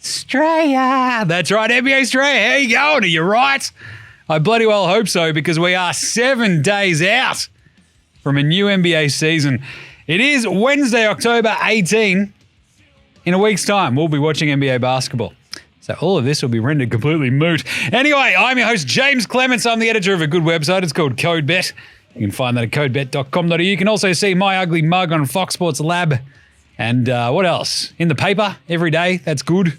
STRAYA. That's right, NBA STRAYA. How you going? Are you right? I bloody well hope so, because we are 7 days out from a new NBA season. It is Wednesday, October 18. In a week's time, we'll be watching NBA basketball. So all of this will be rendered completely moot. Anyway, I'm your host, James Clements. I'm the editor of a good website. It's called CodeBet. You can find that at codebet.com.au. You can also see my ugly mug on Fox Sports Lab. And what else? In the paper every day. That's good.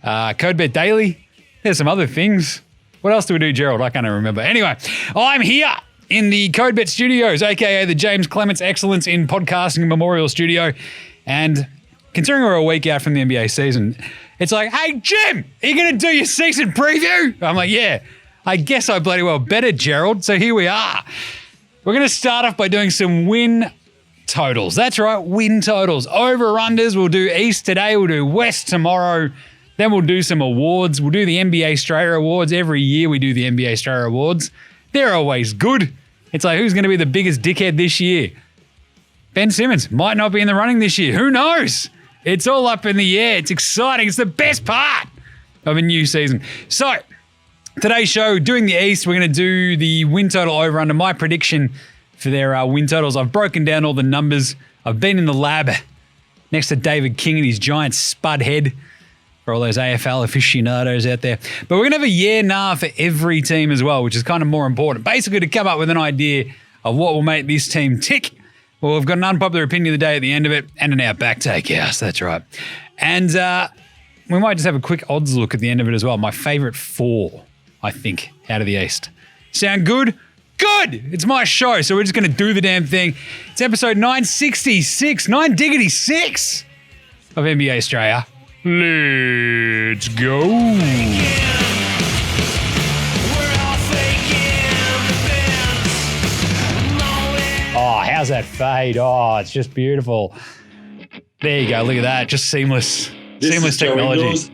CodeBet Daily. There's some other things. What else do we do, Gerald? I can't even remember. Anyway, I'm here in the CodeBet studios, a.k.a. the James Clements Excellence in Podcasting Memorial Studio. And considering we're a week out from the NBA season, it's like, hey, Jim, are you going to do your season preview? I'm like, yeah, I guess I bloody well better, Gerald. So here we are. We're going to start off by doing some win totals. That's right, win totals. Over-unders, we'll do East today, we'll do West tomorrow. Then we'll do some awards. We'll do the NBA STRAYA Awards. Every year we do the NBA STRAYA Awards. They're always good. It's like, who's going to be the biggest dickhead this year? Ben Simmons might not be in the running this year. Who knows? It's all up in the air. It's exciting. It's the best part of a new season. So, today's show, doing the East, we're going to do the win total over under. My prediction for their win totals. I've broken down all the numbers. I've been in the lab next to David King and his giant spud head for all those AFL aficionados out there. But we're going to have a yeah-nah for every team as well, which is kind of more important. Basically, to come up with an idea of what will make this team tick. Well, we've got an unpopular opinion of the day at the end of it and an OUTBACK takehouse. That's right. And we might just have a quick odds look at the end of it as well. My favourite 4, I think, out of the East. Sound good? Good! It's my show, so we're just going to do the damn thing. It's episode 966, 9-6 of NBA STRAYA. Let's go. Oh, how's that fade? Oh, it's just beautiful. There you go. Look at that. Just seamless. This seamless is technology. Mills,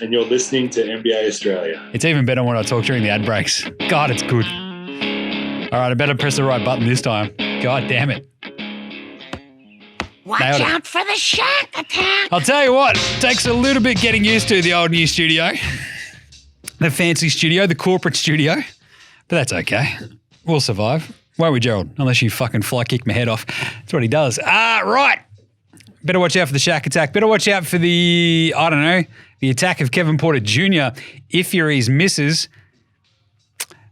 and you're listening to NBA STRAYA. It's even better when I talk during the ad breaks. God, it's good. All right, I better press the right button this time. God damn it. Watch out for the shark attack. I'll tell you what, it takes a little bit getting used to the old new studio. The fancy studio, the corporate studio. But that's okay. We'll survive. Won't we, Gerald? Unless you fucking fly kick my head off. That's what he does. Right. Better watch out for the shark attack. Better watch out for the, I don't know, the attack of Kevin Porter Jr. if you're his missus.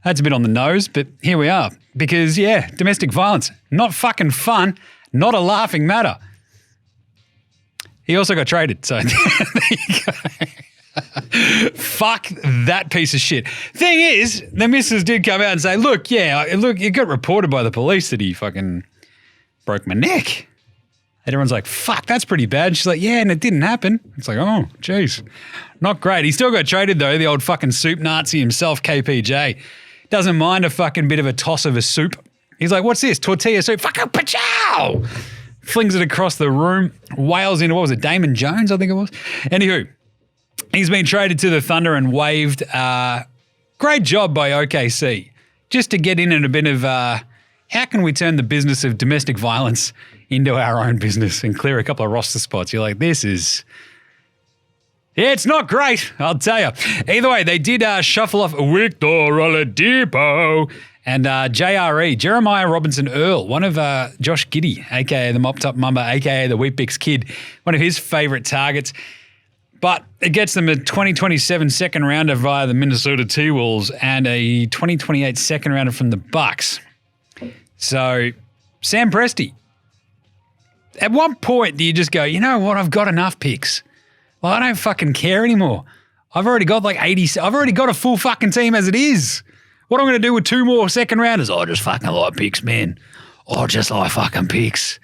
That's a bit on the nose, but here we are. Because, yeah, domestic violence, not fucking fun, not a laughing matter. He also got traded, so there you go. Fuck that piece of shit. Thing is, the missus did come out and say, look, it got reported by the police that he fucking broke my neck. And everyone's like, fuck, that's pretty bad. She's like, yeah, and it didn't happen. It's like, oh, jeez. Not great. He still got traded, though, the old fucking soup Nazi himself, KPJ. Doesn't mind a fucking bit of a toss of a soup. He's like, what's this? Tortilla soup? Fucking pachow! Flings it across the room, wails into, what was it, Damon Jones, I think it was? Anywho, he's been traded to the Thunder and waived. Great job by OKC. Just to get in a bit of, how can we turn the business of domestic violence into our own business and clear a couple of roster spots? You're like, this is... Yeah, it's not great, I'll tell you. Either way, they did shuffle off Victor Oladipo and JRE, Jeremiah Robinson Earl, one of Josh Giddey, a.k.a. the Mop Top Mamba, a.k.a. the Weet-Bix Kid, one of his favourite targets. But it gets them a 2027 second rounder via the Minnesota T-Wolves and a 2028 second rounder from the Bucks. So, Sam Presti, at what point do you just go, you know what, I've got enough picks. Well, I don't fucking care anymore. I've already got like 80. I've already got a full fucking team as it is. What am I going to do with 2 more second rounders? I just fucking like picks, man. I just like fucking picks.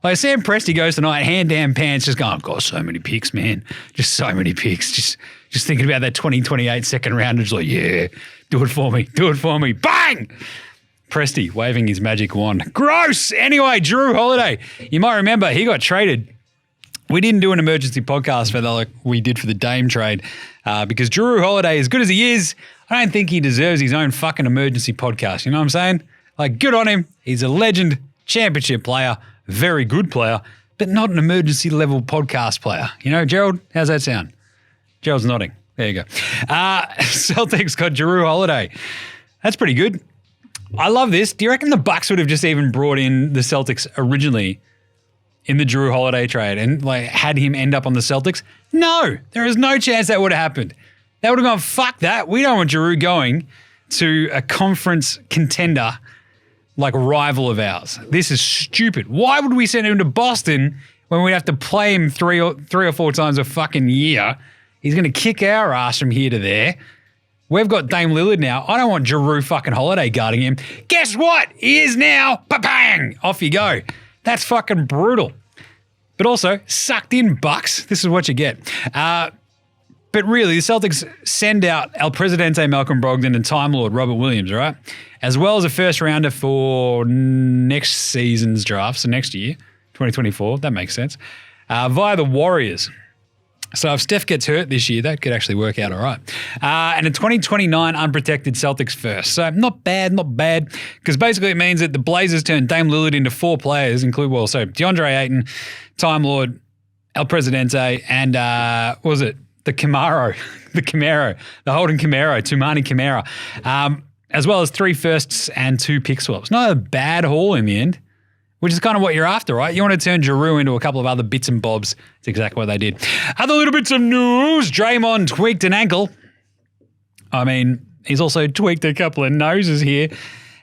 Like Sam Presti goes tonight, hand down pants, just going, I've got so many picks, man. Just so many picks. Just thinking about that 2028 second rounder. Just like, yeah, do it for me. Do it for me. Bang! Presti waving his magic wand. Gross! Anyway, Drew Holiday. You might remember he got traded. We didn't do an emergency podcast for that like we did for the Dame trade because Drew Holiday, as good as he is, I don't think he deserves his own fucking emergency podcast. You know what I'm saying? Like, good on him. He's a legend, championship player, very good player, but not an emergency level podcast player. You know, Gerald, how's that sound? Gerald's nodding. There you go. Celtics got Jrue Holiday. That's pretty good. I love this. Do you reckon the Bucks would have just even brought in the Celtics originally in the Jrue Holiday trade and like had him end up on the Celtics? No, there is no chance that would have happened. They would have gone, fuck that. We don't want Jrue going to a conference contender like rival of ours. This is stupid. Why would we send him to Boston when we have to play him three or four times a fucking year? He's going to kick our ass from here to there. We've got Dame Lillard now. I don't want Jrue fucking Holiday guarding him. Guess what? He is now. Ba-bang! Off you go. That's fucking brutal. But also, sucked in Bucks. This is what you get. But really, the Celtics send out El Presidente Malcolm Brogdon and Time Lord Robert Williams, right? As well as a first rounder for next season's draft, so next year, 2024. That makes sense. Via the Warriors. So if Steph gets hurt this year, that could actually work out all right. And a 2029 unprotected Celtics first. So not bad, because basically it means that the Blazers turn Dame Lillard into 4 players, so DeAndre Ayton, Time Lord, El Presidente, and what was it? The Camaro, the Holden Camaro, Tumani Camaro, as well as 3 firsts and 2 pick swaps. Not a bad haul in the end, which is kind of what you're after, right? You want to turn Jrue into a couple of other bits and bobs. It's exactly what they did. Other little bits of news. Draymond tweaked an ankle. I mean, he's also tweaked a couple of noses here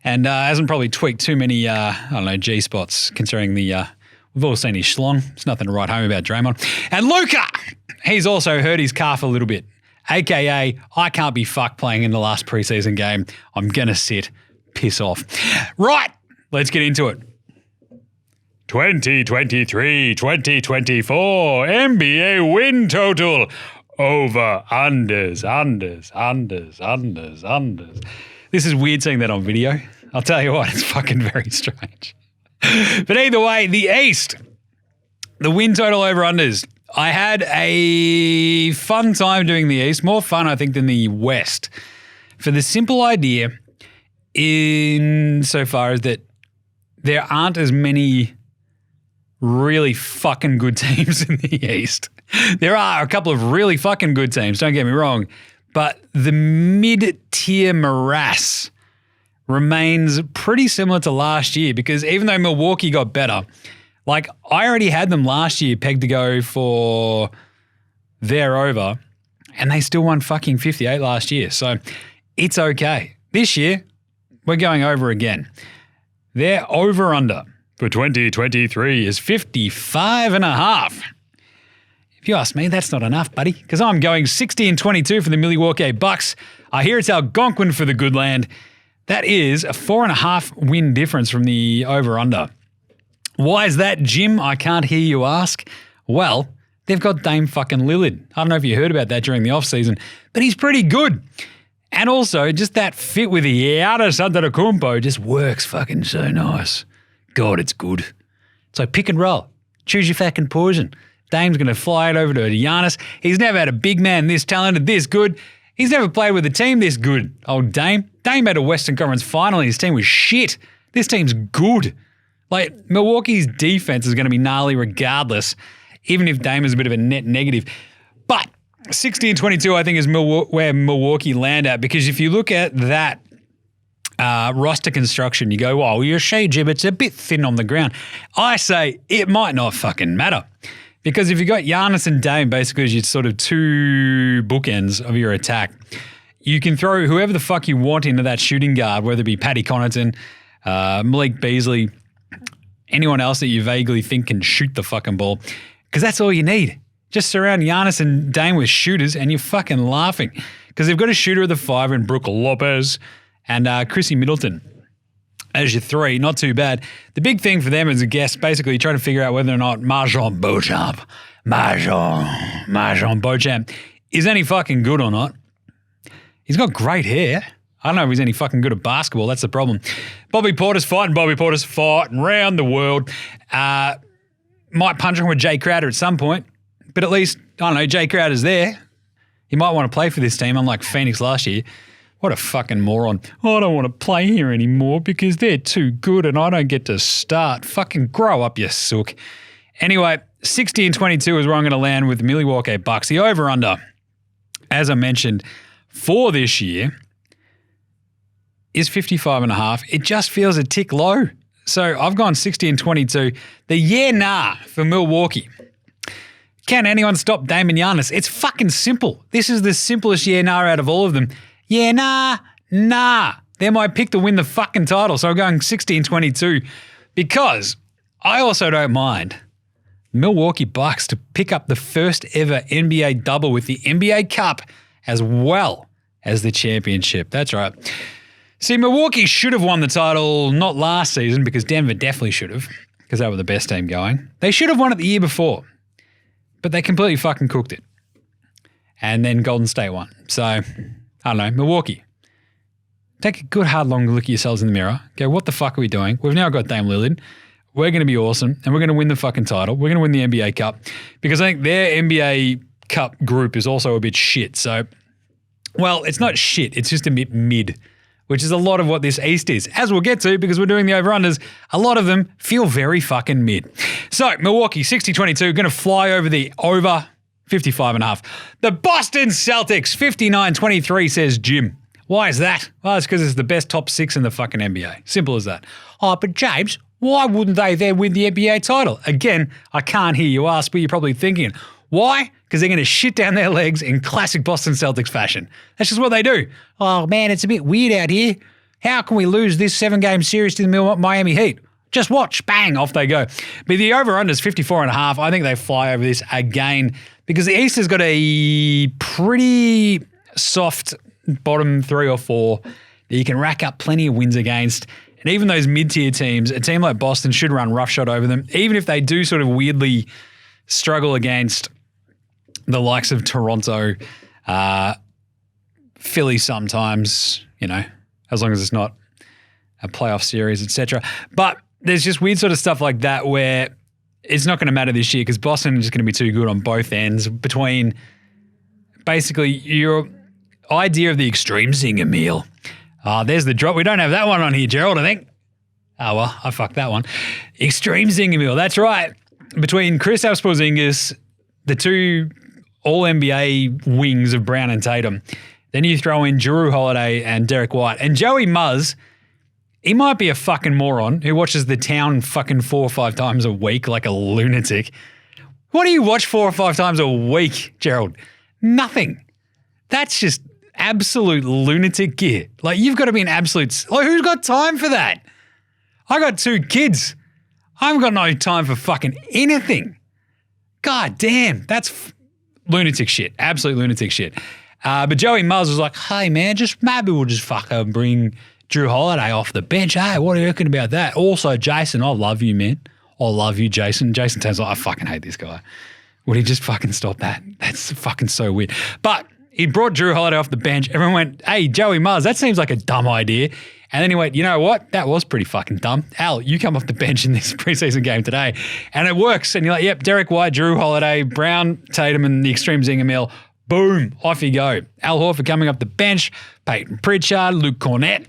and hasn't probably tweaked too many, G-spots considering we've all seen his schlong. There's nothing to write home about Draymond. And Luka, he's also hurt his calf a little bit, a.k.a. I can't be fucked playing in the last preseason game. I'm going to sit. Piss off. Right, let's get into it. 2023-2024 NBA win total. Over, unders. This is weird seeing that on video. I'll tell you what, it's fucking very strange. But either way, the East, the win total over unders. I had a fun time doing the East, more fun I think than the West, for the simple idea insofar as that there aren't as many really fucking good teams in the East. There are a couple of really fucking good teams, don't get me wrong, but the mid-tier morass remains pretty similar to last year because even though Milwaukee got better, like I already had them last year pegged to go for their over and they still won fucking 58 last year. So it's okay. This year, we're going over again. Their over-under for 2023 is 55.5. If you ask me, that's not enough, buddy, because I'm going 60-22 for the Milwaukee Bucks. I hear it's Algonquin for the good land. That is a 4.5 win difference from the over-under. Why is that, Jim? I can't hear you ask. Well, they've got Dame fucking Lillard. I don't know if you heard about that during the offseason, but he's pretty good. And also, just that fit with the Giannis Antetokounmpo just works fucking so nice. God, it's good. So pick and roll. Choose your fucking poison. Dame's going to fly it over to Giannis. He's never had a big man this talented, this good. He's never played with a team this good. Old Dame. Dame had a Western Conference final and his team was shit. This team's good. Like, Milwaukee's defense is going to be gnarly regardless, even if Dame is a bit of a net negative. But 60-22, I think, is where Milwaukee land at, because if you look at that roster construction, you go, well, you're Jib, it's a bit thin on the ground. I say it might not fucking matter. Because if you got Giannis and Dame basically as your sort of 2 bookends of your attack, you can throw whoever the fuck you want into that shooting guard, whether it be Patty Connaughton, Malik Beasley, anyone else that you vaguely think can shoot the fucking ball, because that's all you need. Just surround Giannis and Dame with shooters and you're fucking laughing. Because they've got a shooter at the 5 in Brook Lopez and Chrissy Middleton as your 3. Not too bad. The big thing for them as a guest, basically trying to figure out whether or not Marjon Beauchamp is any fucking good or not. He's got great hair. I don't know if he's any fucking good at basketball. That's the problem. Bobby Porter's fighting around the world. Might punch him with Jay Crowder at some point. But at least, I don't know, Jay Crowder's there. He might want to play for this team, unlike Phoenix last year. What a fucking moron. Oh, I don't want to play here anymore because they're too good and I don't get to start. Fucking grow up, you sook. Anyway, 60-22 is where I'm going to land with the Milwaukee Bucks. The over-under as I mentioned, for this year is 55.5. It just feels a tick low. So I've gone 60 and 22. The yeah nah for Milwaukee. Can anyone stop Dame and Giannis? It's fucking simple. This is the simplest yeah nah out of all of them. Yeah nah. They're my pick to win the fucking title. So I'm going 60 and 22 because I also don't mind Milwaukee Bucks to pick up the first ever NBA double with the NBA Cup as well as the championship. That's right. See, Milwaukee should have won the title not last season because Denver definitely should have because they were the best team going. They should have won it the year before, but they completely fucking cooked it. And then Golden State won. So, I don't know, Milwaukee. Take a good hard long look at yourselves in the mirror. Go, what the fuck are we doing? We've now got Dame Lillard. We're going to be awesome and we're going to win the fucking title. We're going to win the NBA Cup because I think their NBA Cup group is also a bit shit. So, well, it's not shit. It's just a bit mid, which is a lot of what this East is. As we'll get to because we're doing the over-unders, a lot of them feel very fucking mid. So, Milwaukee, 60-22, going to fly over the over 55.5. The Boston Celtics, 59-23, says Jim. Why is that? Well, it's because it's the best top 6 in the fucking NBA. Simple as that. Oh, but James, why wouldn't they then win the NBA title? Again, I can't hear you ask, but you're probably thinking, why? Because they're going to shit down their legs in classic Boston Celtics fashion. That's just what they do. Oh, man, it's a bit weird out here. How can we lose this 7-game series to the Miami Heat? Just watch. Bang, off they go. But the over-under is 54.5. I think they fly over this again because the East has got a pretty soft bottom 3 or 4 that you can rack up plenty of wins against. And even those mid-tier teams, a team like Boston should run roughshod over them, even if they do sort of weirdly struggle against the likes of Toronto, Philly sometimes, you know, as long as it's not a playoff series, etc. But there's just weird sort of stuff like that where it's not going to matter this year because Boston is just going to be too good on both ends between basically your idea of the extreme zinger meal. There's the drop. We don't have that one on here, Gerald, I think. Oh, well, I fucked that one. Extreme zinger meal. That's right. Between Kristaps Porzingis, the two All-NBA wings of Brown and Tatum, then you throw in Jrue Holiday and Derek White. And Joey Muzz, he might be a fucking moron who watches The Town fucking 4 or 5 times a week like a lunatic. What do you watch 4 or 5 times a week, Gerald? Nothing. That's just absolute lunatic gear. Like, you've got to be an absolute... Like, who's got time for that? I got 2 kids. I haven't got no time for fucking anything. God damn. That's lunatic shit. Absolute lunatic shit. But Joey Muzz was like, hey, man, maybe we'll just fucking bring Jrue Holiday off the bench. Hey, what do you reckon about that? Also, Jason, I love you, man. I love you, Jason. Jason Tatum's like, I fucking hate this guy. Would he just fucking stop that? That's fucking so weird. But he brought Jrue Holiday off the bench. Everyone went, hey, Joey Muzz, that seems like a dumb idea. And then he went, you know what? That was pretty fucking dumb. Al, you come off the bench in this preseason game today. And it works. And you're like, yep, Derek White, Jrue Holiday, Brown, Tatum, and the extreme zinger meal. Boom, off you go. Al Horford coming off the bench, Peyton Pritchard, Luke Cornett,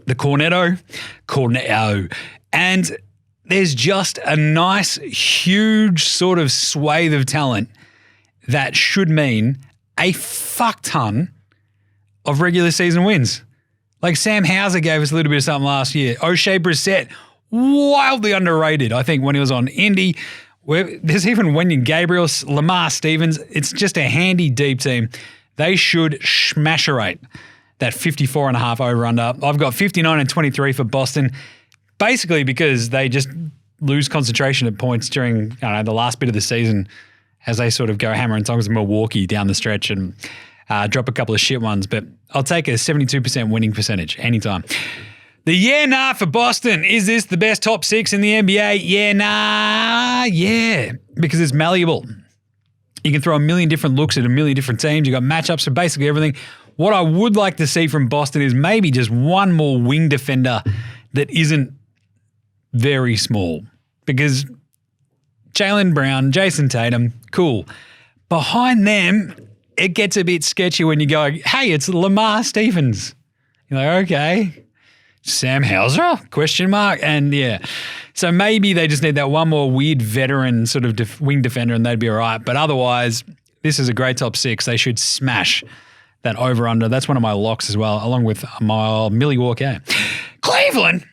the Cornetto. And there's just a nice, huge sort of swathe of talent that should mean a fuck ton of regular season wins. Like Sam Hauser gave us a little bit of something last year. O'Shea Brissett, wildly underrated, I think, when he was on Indy. There's even Wenyon Gabriel, Lamar Stevens. It's just a handy deep team. They should smasherate that 54.5 over-under. I've got 59 and 23 for Boston, basically because they just lose concentration at points during the last bit of the season as they sort of go hammer and tongs with Milwaukee down the stretch and drop a couple of shit ones. But I'll take a 72% winning percentage anytime. The yeah, nah for Boston. Is this the best top 6 in the NBA? Yeah, nah, yeah, because it's malleable. You can throw a million different looks at a million different teams. You got matchups for basically everything. What I would like to see from Boston is maybe just one more wing defender that isn't very small, because Jaylen Brown, Jason Tatum, cool. Behind them, it gets a bit sketchy when you go, hey, it's Lamar Stevens. You're like, okay. Sam Hauser? Question mark. And yeah, so maybe they just need that one more weird veteran sort of wing defender and they'd be all right. But otherwise, This is a great top 6. They should smash that over-under. That's one of my locks as well, along with my Milwaukee. Cleveland.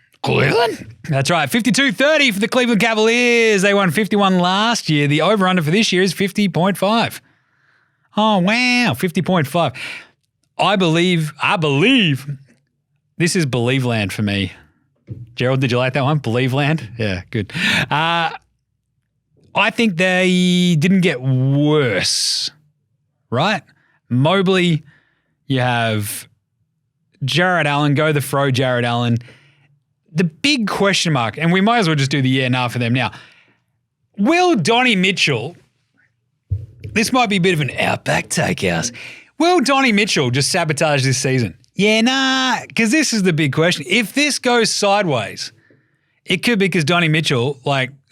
That's right. 52-30 for the Cleveland Cavaliers. They won 51 last year. The over-under for this year is 50.5. Oh, wow. 50.5. I believe this is Believe Land for me. Gerald, did you like that one? Believe Land? Yeah, good. I think they didn't get worse, right? Mobley, you have Jared Allen, go the fro Jared Allen. The big question mark, and we might as well just do the yeah, nah for them now. Will Donnie Mitchell, this might be a bit of an Outback Takehouse, will Donnie Mitchell just sabotage this season? Yeah, nah, because this is the big question. If this goes sideways, it could be because Donnie Mitchell,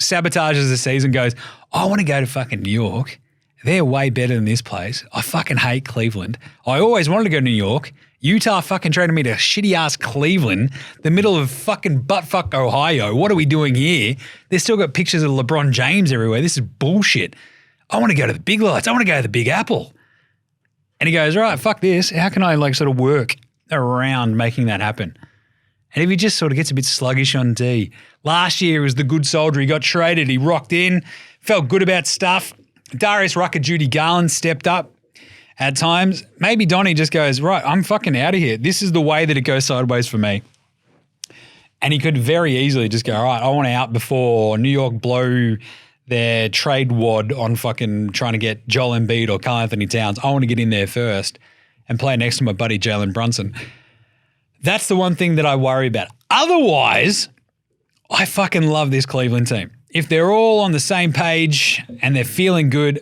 sabotages the season, goes, I want to go to fucking New York. They're way better than this place. I fucking hate Cleveland. I always wanted to go to New York. Utah fucking traded me to shitty-ass Cleveland, the middle of fucking butt-fuck Ohio. What are we doing here? They've still got pictures of LeBron James everywhere. This is bullshit. I want to go to the big lights. I want to go to the Big Apple. And he goes, right, fuck this. How can I sort of work around making that happen? And if he just sort of gets a bit sluggish on D. Last year he was the good soldier. He got traded. He rocked in, felt good about stuff. Darius Rucker, Judy Garland stepped up at times. Maybe Donnie just goes, right, I'm fucking out of here. This is the way that it goes sideways for me. And he could very easily just go, all right, I want out before New York blow their trade wad on fucking trying to get Joel Embiid or Karl Anthony Towns. I want to get in there first and play next to my buddy Jalen Brunson. That's the one thing that I worry about. Otherwise, I fucking love this Cleveland team. If they're all on the same page and they're feeling good,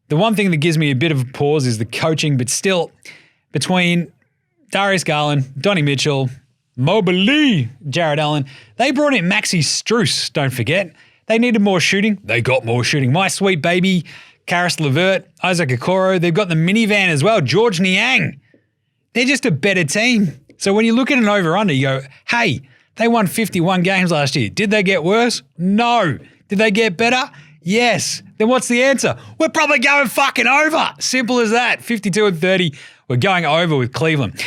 the one thing that gives me a bit of a pause is the coaching, but still, between Darius Garland, Donnie Mitchell, Mobley, Jared Allen, they brought in Maxi Strus, don't forget. They needed more shooting. They got more shooting. My sweet baby, Karis LeVert, Isaac Okoro. They've got the minivan as well, George Niang. They're just a better team. So when you look at an over-under, you go, hey, they won 51 games last year. Did they get worse? No. Did they get better? Yes. Then what's the answer? We're probably going fucking over. Simple as that. 52-30. We're going over with Cleveland.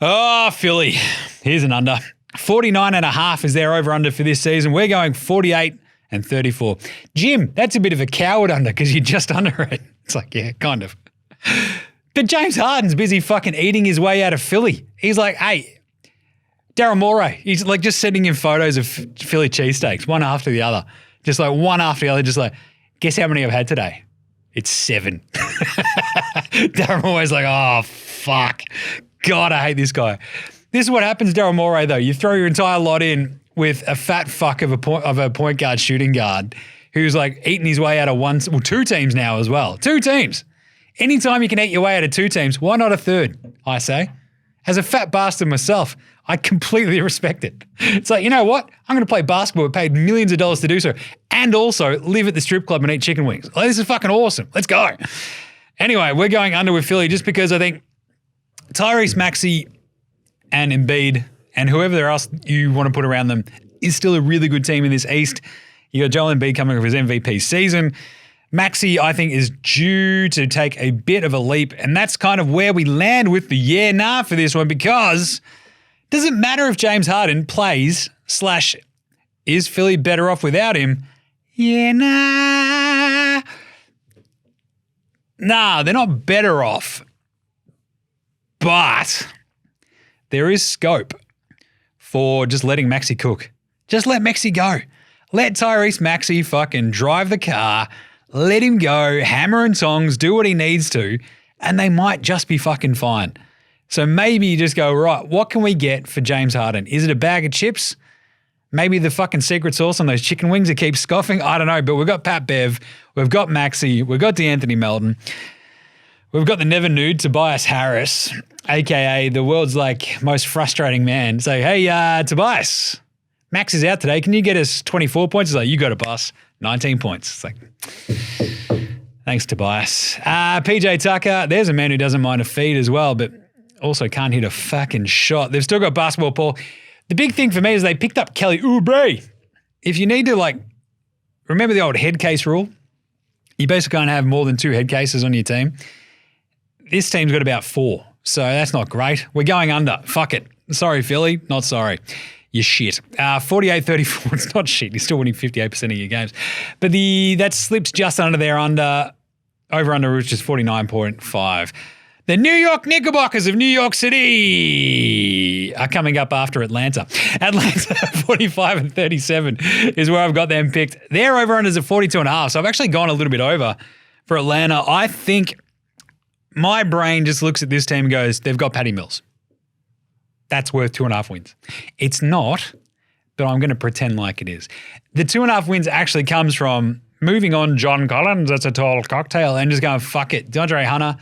Oh, Philly. Here's an under. 49.5 is their over-under for this season. We're going 48-34. Jim, that's a bit of a coward under because you're just under it. It's like, yeah, kind of. But James Harden's busy fucking eating his way out of Philly. He's like, hey, Daryl Morey, he's just sending him photos of Philly cheesesteaks, one after the other. Just one after the other, just guess how many I've had today? It's 7. Daryl Morey's like, oh, fuck. God, I hate this guy. This is what happens, Daryl Morey, though. You throw your entire lot in with a fat fuck of a point guard, shooting guard who's eating his way out of 2 teams now as well. 2 teams. Anytime you can eat your way out of 2 teams, why not a third, I say? As a fat bastard myself, I completely respect it. It's like, you know what? I'm going to play basketball, paid millions of dollars to do so, and also live at the strip club and eat chicken wings. This is fucking awesome. Let's go. Anyway, we're going under with Philly just because I think Tyrese Maxey and Embiid and whoever else you want to put around them is still a really good team in this East. You got Joel Embiid coming off his MVP season. Maxey, I think, is due to take a bit of a leap, and that's kind of where we land with the yeah, nah for this one because it doesn't matter if James Harden plays / is Philly better off without him? Yeah, nah. Nah, they're not better off, but there is scope for just letting Maxey cook. Just let Maxey go. Let Tyrese Maxey fucking drive the car. Let him go, hammer and tongs, do what he needs to, and they might just be fucking fine. So maybe you just go, right, what can we get for James Harden? Is it a bag of chips? Maybe the fucking secret sauce on those chicken wings that keep scoffing? I don't know, but we've got Pat Bev, we've got Maxey, we've got DeAnthony Melton, we've got the never nude Tobias Harris, a.k.a. the world's most frustrating man. Say, hey, Tobias, Max is out today. Can you get us 24 points? He's like, you got a bus. 19 points. It's like, thanks, Tobias. PJ Tucker, there's a man who doesn't mind a feed as well, but also can't hit a fucking shot. They've still got basketball, Paul. The big thing for me is they picked up Kelly Oubre. If you need to, remember the old head case rule? you basically can't have more than 2 head cases on your team. This team's got about 4, so that's not great. We're going under. Fuck it. Sorry, Philly. Not sorry. You're shit. 48-34. It's not shit. You're still winning 58% of your games. But that slips just under their over-under, which is 49.5. The New York Knickerbockers of New York City are coming up after Atlanta. Atlanta 45-37 is where I've got them picked. Their over-unders at 42.5, so I've actually gone a little bit over for Atlanta. I think my brain just looks at this team and goes, they've got Patty Mills. That's worth 2.5 wins. It's not, but I'm going to pretend like it is. The 2.5 wins actually comes from moving on John Collins, that's a tall cocktail, and just going, fuck it. DeAndre Hunter,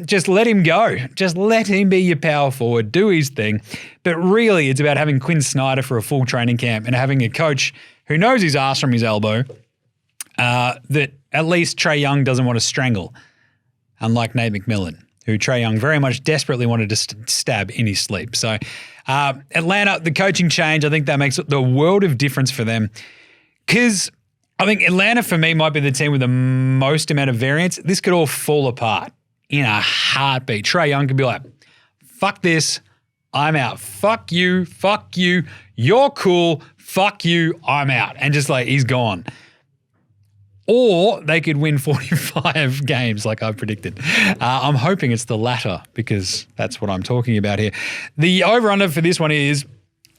just let him go. Just let him be your power forward, do his thing. But really, it's about having Quinn Snyder for a full training camp and having a coach who knows his ass from his elbow, that at least Trae Young doesn't want to strangle, unlike Nate McMillan, who Trae Young very much desperately wanted to stab in his sleep. So Atlanta, the coaching change, I think that makes the world of difference for them, because I think Atlanta, for me, might be the team with the most amount of variance. This could all fall apart in a heartbeat. Trae Young could be like, fuck this, I'm out. Fuck you, you're cool, fuck you, I'm out. And just like, he's gone. Or they could win 45 games like I predicted. I'm hoping it's the latter because that's what I'm talking about here. The over-under for this one is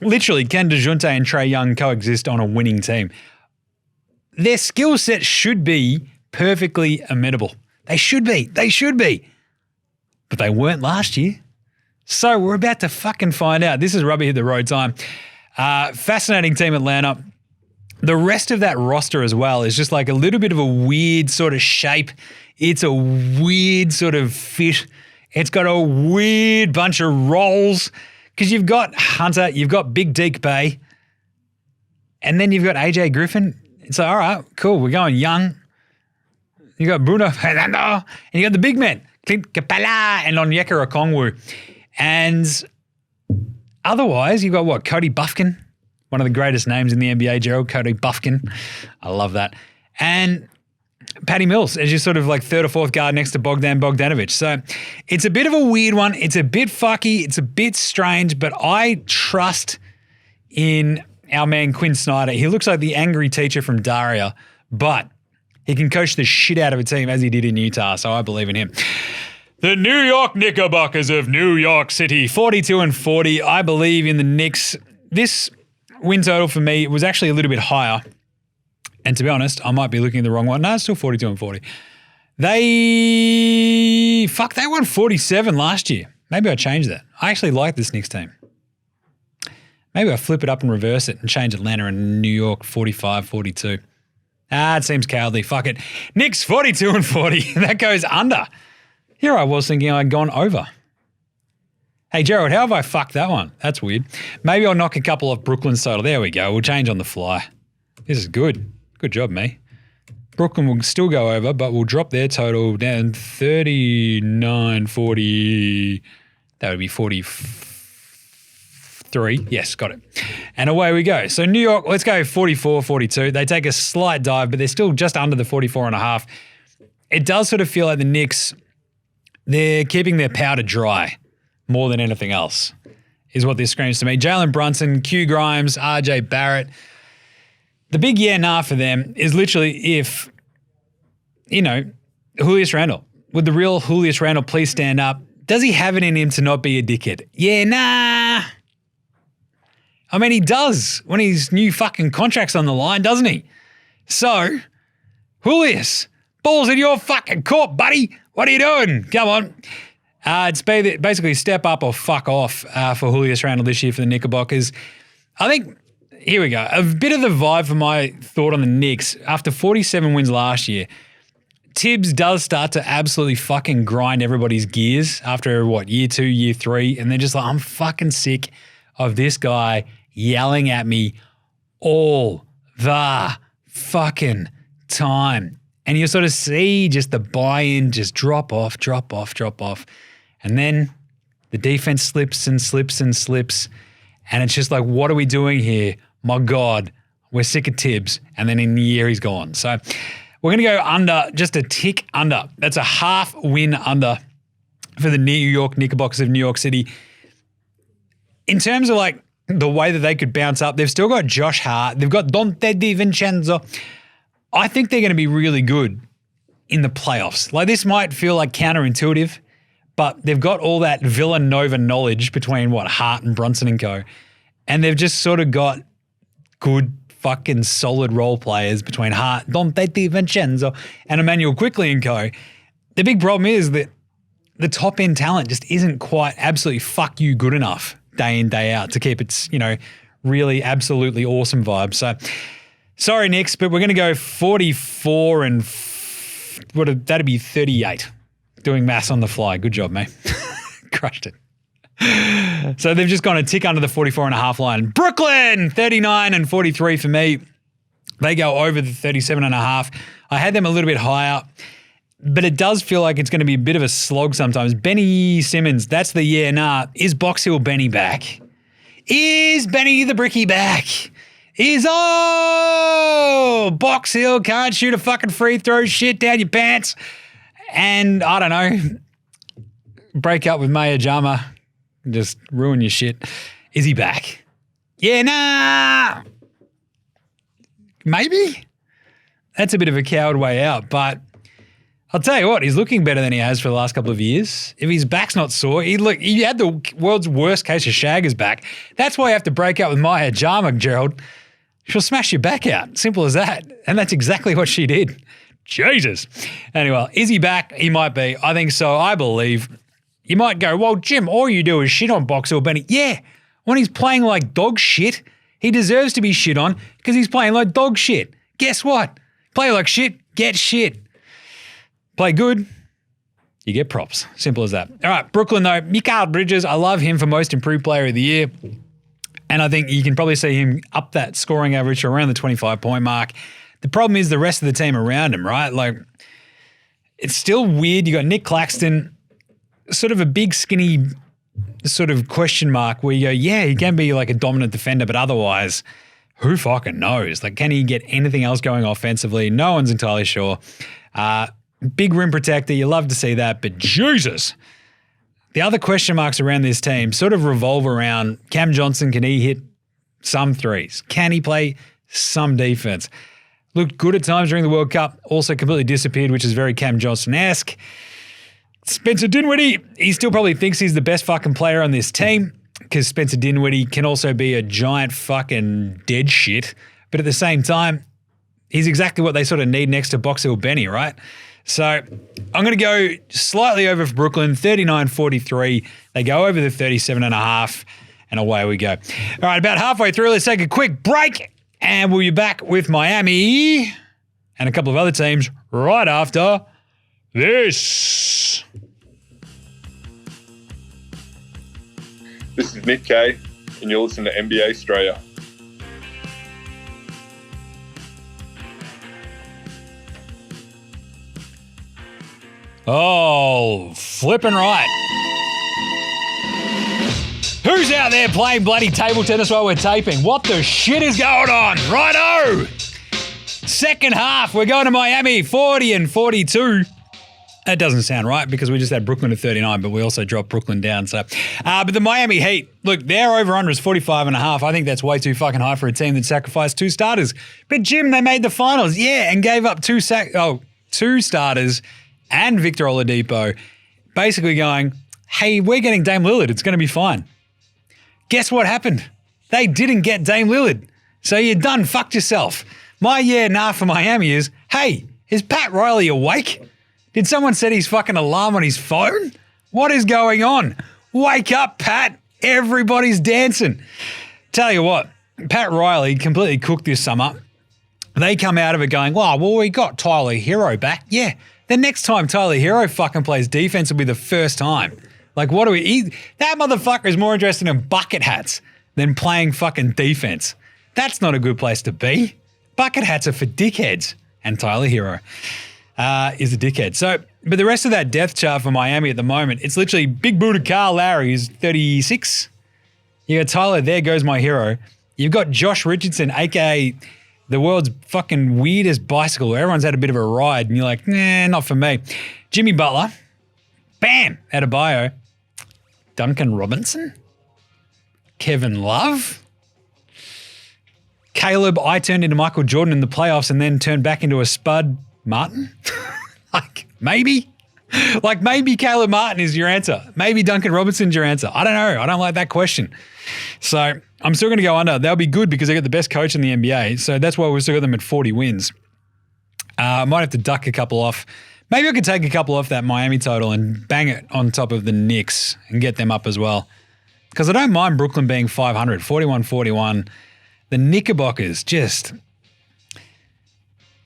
literally, can DeJounte and Trae Young coexist on a winning team? Their skill set should be perfectly amenable. They should be. But they weren't last year. So we're about to fucking find out. This is rubber hit the road time. Fascinating team, Atlanta. The rest of that roster as well is just like a little bit of a weird sort of shape. It's a weird sort of fit. It's got a weird bunch of roles because you've got Hunter, you've got Big Deke Bay, and then you've got AJ Griffin. It's like, all right, cool, we're going young. You got Bruno Fernando, and you got the big men, Clint Capella and Onyeka Okongwu. And otherwise, you've got what, Cody Buffkin, one of the greatest names in the NBA, Gerald Cody Buffkin. I love that. And Patty Mills as your sort of like third or fourth guard next to Bogdan Bogdanovic. So it's a bit of a weird one. It's a bit fucky. It's a bit strange, but I trust in our man Quinn Snyder. He looks like the angry teacher from Daria, but he can coach the shit out of a team as he did in Utah, so I believe in him. The New York Knickerbockers of New York City, 42-40. I believe in the Knicks. This win total for me was actually a little bit higher. And to be honest, I might be looking at the wrong one. No, it's still 42-40. They won 47 last year. Maybe I changed that. I actually like this Knicks team. Maybe I flip it up and reverse it and change Atlanta and New York 45-42. It seems cowardly. Fuck it. Knicks 42-40. That goes under. Here I was thinking I'd gone over. Hey, Gerald, how have I fucked that one? That's weird. Maybe I'll knock a couple off Brooklyn's total. There we go. We'll change on the fly. This is good. Good job, me. Brooklyn will still go over, but we'll drop their total down 39-40. That would be 43. Yes, got it. And away we go. So New York, let's go 44-42. They take a slight dive, but they're still just under the 44.5. It does sort of feel like the Knicks, they're keeping their powder dry more than anything else, is what this screams to me. Jalen Brunson, Q Grimes, RJ Barrett. The big yeah, nah for them is literally if, Julius Randle, would the real Julius Randle please stand up? Does he have it in him to not be a dickhead? Yeah, nah. I mean, he does when his new fucking contract's on the line, doesn't he? So, Julius, balls in your fucking court, buddy. What are you doing? Come on. It's basically step up or fuck off for Julius Randle this year for the Knickerbockers. I think, here we go, a bit of the vibe for my thought on the Knicks. After 47 wins last year, Tibbs does start to absolutely fucking grind everybody's gears after, year 2, year 3, and they're just like, I'm fucking sick of this guy yelling at me all the fucking time. And you sort of see just the buy-in just drop off. And then the defense slips and slips and slips. And it's just like, what are we doing here? My God, We're sick of Tibbs. And then in the year, he's gone. So we're going to go under, just a tick under. That's a half win under for the New York Knickerbockers of New York City. In terms of like the way that they could bounce up, they've still got Josh Hart. They've got Dante DiVincenzo. I think they're going to be really good in the playoffs. Like this might feel like counterintuitive, but they've got all that Villanova knowledge between Hart and Brunson and co. And they've just sort of got good fucking solid role players between Hart, Dante DiVincenzo, and Emmanuel Quickley and co. The big problem is that the top end talent just isn't quite absolutely fuck you good enough day in, day out to keep its, really absolutely awesome vibe. So sorry, Knicks, but we're going to go 44 and that'd be 38. Doing maths on the fly. Good job, mate. Crushed it. So they've just gone a tick under the 44.5 line. Brooklyn, 39 and 43 for me. They go over the 37.5. I had them a little bit higher, but it does feel like it's going to be a bit of a slog sometimes. Benny Simmons, that's the year. Nah, is Box Hill Benny back? Is Benny the Bricky back? Box Hill can't shoot a fucking free throw, shit down your pants. And I don't know, break up with Maya Jama, just ruin your shit. Is he back? Yeah, nah. Maybe. That's a bit of a coward way out, but I'll tell you what, he's looking better than he has for the last couple of years. If his back's not sore, he had the world's worst case of shaggers back. That's why you have to break up with Maya Jama, Gerald. She'll smash your back out. Simple as that. And that's exactly what she did. Jesus. Anyway, is he back? He might be. I think so. I believe. You might go, well, Jim, all you do is shit on Box or Benny. Yeah, when he's playing like dog shit, he deserves to be shit on because he's playing like dog shit. Guess what? Play like shit, get shit. Play good, you get props. Simple as that. All right, Brooklyn though, Mikal Bridges, I love him for most improved player of the year. And I think you can probably see him up that scoring average to around the 25-point mark. The problem is the rest of the team around him, right? Like, it's still weird. You got Nick Claxton, sort of a big, skinny sort of question mark where you go, yeah, he can be like a dominant defender, but otherwise, who fucking knows? Like, can he get anything else going offensively? No one's entirely sure. Big rim protector, you love to see that, but Jesus. The other question marks around this team sort of revolve around Cam Johnson. Can he hit some threes? Can he play some defense? Looked good at times during the World Cup, also completely disappeared, which is very Cam Johnson-esque. Spencer Dinwiddie, he still probably thinks he's the best fucking player on this team because Spencer Dinwiddie can also be a giant fucking dead shit. But at the same time, he's exactly what they sort of need next to Box Hill Benny, right? So I'm going to go slightly over for Brooklyn, 39-43. They go over the 37.5, and away we go. All right, about halfway through, let's take a quick break, and we'll be back with Miami and a couple of other teams right after this. This is Nick Kay, and you're listening to NBA STRAYA. Oh, flipping right. Who's out there playing bloody table tennis while we're taping? What the shit is going on? Righto! Second half, we're going to Miami, 40 and 42. That doesn't sound right because we just had Brooklyn at 39, but we also dropped Brooklyn down. So, but the Miami Heat, look, their over-under is 45.5. I think that's way too fucking high for a team that sacrificed two starters. But Jim, they made the finals, yeah, and gave up two starters and Victor Oladipo, basically going, hey, we're getting Dame Lillard. It's going to be fine. Guess what happened? They didn't get Dame Lillard. So you're done. Fucked yourself. My yeah nah for Miami is, hey, is Pat Riley awake? Did someone set his fucking alarm on his phone? What is going on? Wake up, Pat. Everybody's dancing. Tell you what, Pat Riley completely cooked this summer. They come out of it going, well, we got Tyler Hero back. Yeah. The next time Tyler Hero fucking plays defense will be the first time. Like, what do we eat? That motherfucker is more interested in bucket hats than playing fucking defense. That's not a good place to be. Bucket hats are for dickheads. And Tyler Hero is a dickhead. So, but the rest of that depth chart for Miami at the moment, it's literally big booted Kyle Lowry, who's 36. You got Tyler, there goes my hero. You've got Josh Richardson, a.k.a. the world's fucking weirdest bicycle where everyone's had a bit of a ride and you're like, nah, not for me. Jimmy Butler, bam, Adebayo, Duncan Robinson, Kevin Love, Caleb, I turned into Michael Jordan in the playoffs and then turned back into a Spud Martin. Maybe Caleb Martin is your answer. Maybe Duncan Robinson's your answer. I don't know. I don't like that question. So I'm still going to go under. They'll be good because they got the best coach in the NBA. So that's why we've still got them at 40 wins. I might have to duck a couple off. Maybe I could take a couple off that Miami total and bang it on top of the Knicks and get them up as well. Because I don't mind Brooklyn being 500, 41-41. The Knickerbockers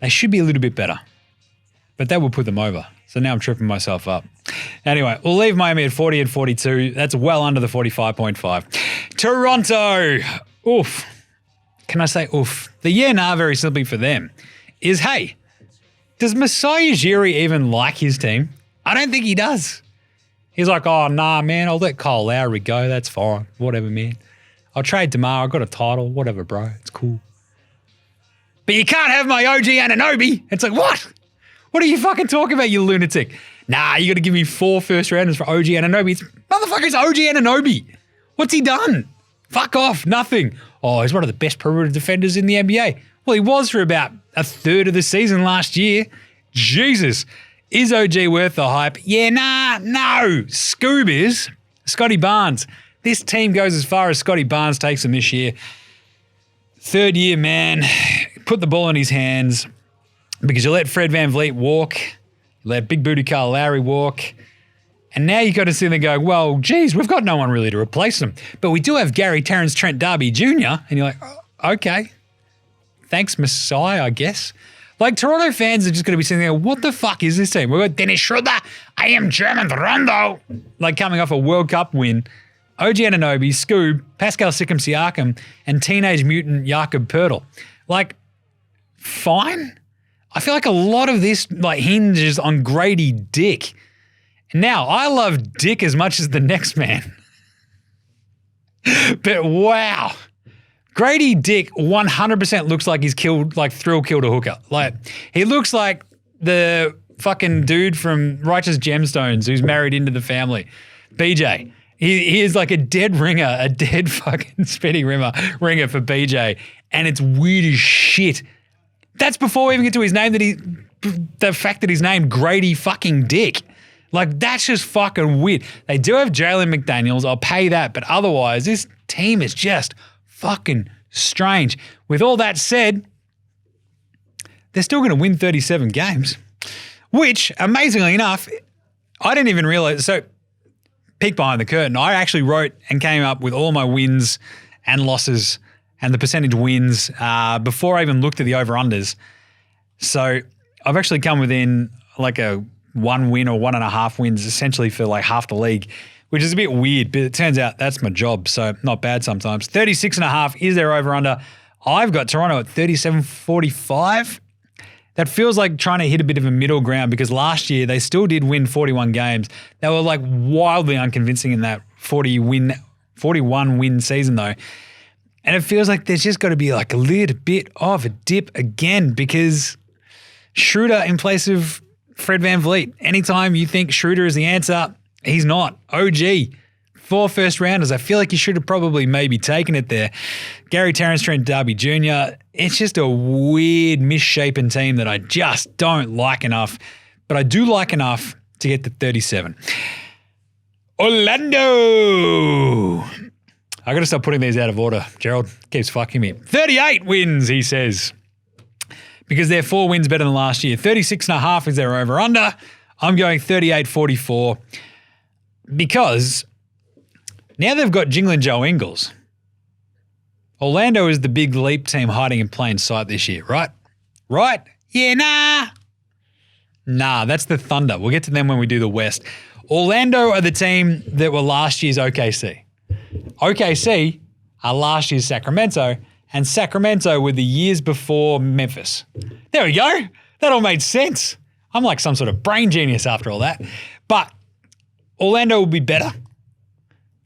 they should be a little bit better. But that will put them over. So now I'm tripping myself up. Anyway, we'll leave Miami at 40 and 42. That's well under the 45.5. Toronto. Oof. Can I say oof? The yeah, nah, very simply for them is, hey, does Masai Ujiri even like his team? I don't think he does. He's like, oh, nah, man, I'll let Kyle Lowry go. That's fine. Whatever, man. I'll trade tomorrow. I got a title. Whatever, bro. It's cool. But you can't have my OG Anunoby. It's like, what? What are you fucking talking about, you lunatic? Nah, you got to give me 4 first-rounders for OG Anunoby. Motherfucker's OG Anunoby. What's he done? Fuck off. Nothing. Oh, he's one of the best perimeter defenders in the NBA. Well, he was for about a third of the season last year. Jesus. Is OG worth the hype? Yeah, nah, no. Scoob is. Scotty Barnes. This team goes as far as Scotty Barnes takes them this year. Third year, man. Put the ball in his hands because you let Fred VanVleet walk. You let Big Booty Kyle Lowry walk. And now you got to sit there and go, well, geez, we've got no one really to replace them. But we do have Gary Terrence Trent D'Arby Jr. And you're like, oh, okay. Thanks, Masai, I guess. Like, Toronto fans are just going to be sitting there, what the fuck is this team? We've got Dennis Schroeder. I am German Rondo. Like, coming off a World Cup win. OG Anunoby, Scoob, Pascal Siakam, and Teenage Mutant Jakob Poeltl. Like, fine. I feel like a lot of this like hinges on Grady Dick. Now, I love Dick as much as the next man. But wow. Grady Dick 100% looks like he's killed a hooker. Like, he looks like the fucking dude from Righteous Gemstones who's married into the family. BJ. He is like a dead ringer, a dead fucking spinning ringer for BJ. And it's weird as shit. That's before we even get to his name the fact that he's named Grady fucking Dick. Like, that's just fucking weird. They do have Jalen McDaniels. I'll pay that. But otherwise, this team is just fucking strange. With all that said, they're still going to win 37 games, which, amazingly enough, I didn't even realize. So, peek behind the curtain, I actually wrote and came up with all my wins and losses and the percentage wins before I even looked at the over-unders. So I've actually come within like a 1 win or 1.5 wins essentially for like half the league, which is a bit weird, but it turns out that's my job, so not bad sometimes. 36.5 is their over-under. I've got Toronto at 37-45. That feels like trying to hit a bit of a middle ground because last year they still did win 41 games. They were like wildly unconvincing in that 41 win season though. And it feels like there's just got to be like a little bit of a dip again because Schroeder in place of Fred VanVleet. Anytime you think Schroeder is the answer, he's not. OG. 4 first rounders. I feel like you should have probably maybe taken it there. Gary Terrence Trent D'Arby Jr. It's just a weird, misshapen team that I just don't like enough. But I do like enough to get to 37. Orlando. I got to stop putting these out of order. Gerald keeps fucking me. 38 wins, he says. Because they're 4 wins better than last year. 36.5 is their over-under. I'm going 38-44. Because now they've got Jinglin Joe Ingles. Orlando is the big leap team hiding in plain sight this year, right? Right? Yeah, nah. Nah, that's the Thunder. We'll get to them when we do the West. Orlando are the team that were last year's OKC. OKC are last year's Sacramento, and Sacramento were the years before Memphis. There we go. That all made sense. I'm like some sort of brain genius after all that. But Orlando will be better.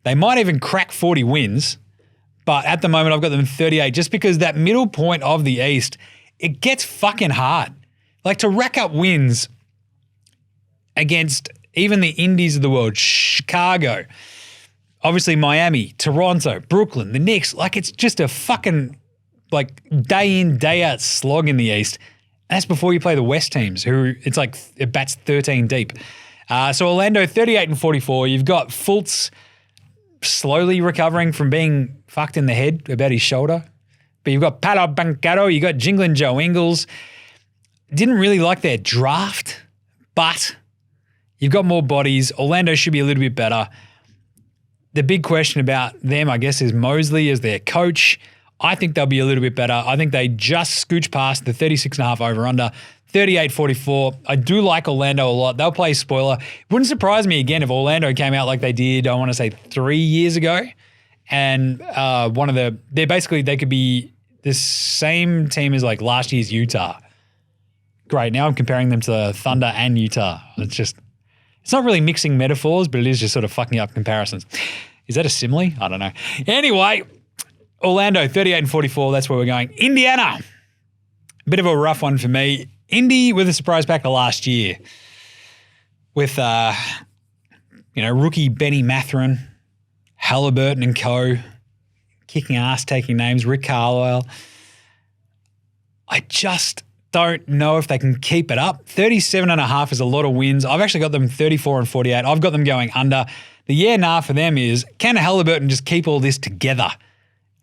They might even crack 40 wins, But at the moment, I've got them 38 just because that middle point of the East, it gets fucking hard. Like to rack up wins against even the Indies of the world, Chicago, obviously Miami, Toronto, Brooklyn, the Knicks, like it's just a fucking like day in, day out slog in the East. And that's before you play the West teams who it's like it bats 13 deep. So Orlando 38-44. You've got Fultz slowly recovering from being fucked in the head about his shoulder. But you've got Paolo Banchero, you got Jingling Joe Ingles. Didn't really like their draft, but you've got more bodies. Orlando should be a little bit better. The big question about them, I guess, is Mosley as their coach. I think they'll be a little bit better. I think they just scooch past the 36.5 over-under, 38-44. I do like Orlando a lot. They'll play spoiler. It wouldn't surprise me, again, if Orlando came out like they did, I want to say 3 years ago. And they could be the same team as like last year's Utah. Great. Now I'm comparing them to Thunder and Utah. It's not really mixing metaphors, but it is just sort of fucking up comparisons. Is that a simile? I don't know. Anyway, Orlando, 38-44. That's where we're going. Indiana, bit of a rough one for me. Indy with a surprise pack of last year with, rookie Benny Mathurin, Halliburton and co, kicking ass, taking names, Rick Carlisle. I just don't know if they can keep it up. 37.5 is a lot of wins. I've actually got them 34-48. I've got them going under. The yeah nah for them is, can Halliburton just keep all this together